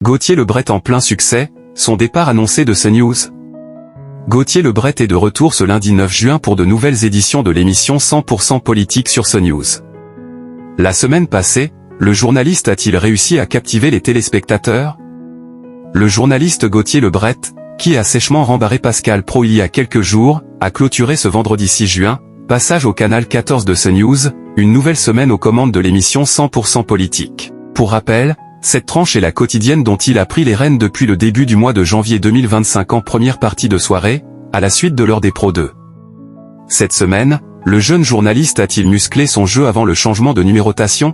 Gauthier Lebret en plein succès, son départ annoncé de CNews. Gauthier Lebret est de retour ce lundi 9 juin pour de nouvelles éditions de l'émission 100% politique sur CNews. La semaine passée, le journaliste a-t-il réussi à captiver les téléspectateurs? Le journaliste Gauthier Lebret, qui a sèchement rembarré Pascal Praud il y a quelques jours, a clôturé ce vendredi 6 juin, passage au canal 14 de CNews, une nouvelle semaine aux commandes de l'émission 100% politique. Pour rappel, cette tranche est la quotidienne dont il a pris les rênes depuis le début du mois de janvier 2025 en première partie de soirée, à la suite de l'heure des Pro 2. Cette semaine, le jeune journaliste a-t-il musclé son jeu avant le changement de numérotation?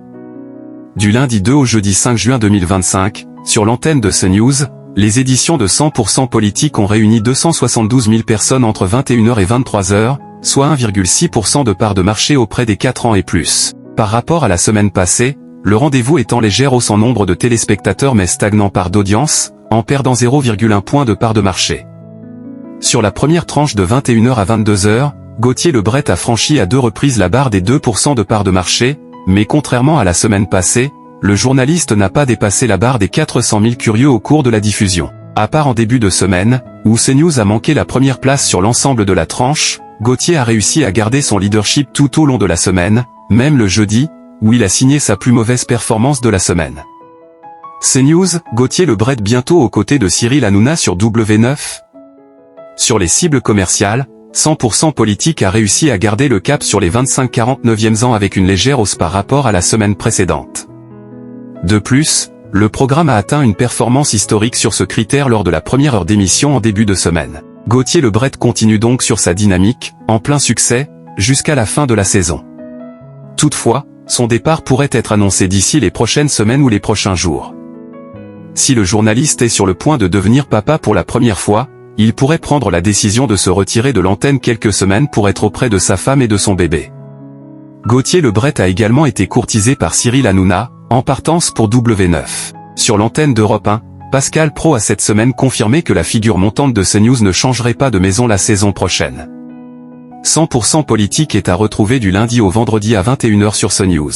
Du lundi 2 au jeudi 5 juin 2025, sur l'antenne de CNews, les éditions de 100% politique ont réuni 272 000 personnes entre 21h et 23h, soit 1,6% de part de marché auprès des 4 ans et plus. Par rapport à la semaine passée, le rendez-vous étant légère hausse en nombre de téléspectateurs mais stagnant part d'audience, en perdant 0,1 point de part de marché. Sur la première tranche de 21h à 22h, Gauthier Lebret a franchi à 2 reprises la barre des 2% de part de marché, mais contrairement à la semaine passée, le journaliste n'a pas dépassé la barre des 400 000 curieux au cours de la diffusion. À part en début de semaine, où CNews a manqué la première place sur l'ensemble de la tranche, Gauthier a réussi à garder son leadership tout au long de la semaine, même le jeudi, où il a signé sa plus mauvaise performance de la semaine. CNews, Gauthier Lebret bientôt aux côtés de Cyril Hanouna sur W9. Sur les cibles commerciales, 100% politique a réussi à garder le cap sur les 25-49e ans avec une légère hausse par rapport à la semaine précédente. De plus, le programme a atteint une performance historique sur ce critère lors de la première heure d'émission en début de semaine. Gauthier Lebret continue donc sur sa dynamique, en plein succès, jusqu'à la fin de la saison. Toutefois, son départ pourrait être annoncé d'ici les prochaines semaines ou les prochains jours. Si le journaliste est sur le point de devenir papa pour la première fois, il pourrait prendre la décision de se retirer de l'antenne quelques semaines pour être auprès de sa femme et de son bébé. Gauthier Lebret a également été courtisé par Cyril Hanouna, en partance pour W9. Sur l'antenne d'Europe 1, Pascal Praud a cette semaine confirmé que la figure montante de CNews ne changerait pas de maison la saison prochaine. 100% politique est à retrouver du lundi au vendredi à 21h sur CNews.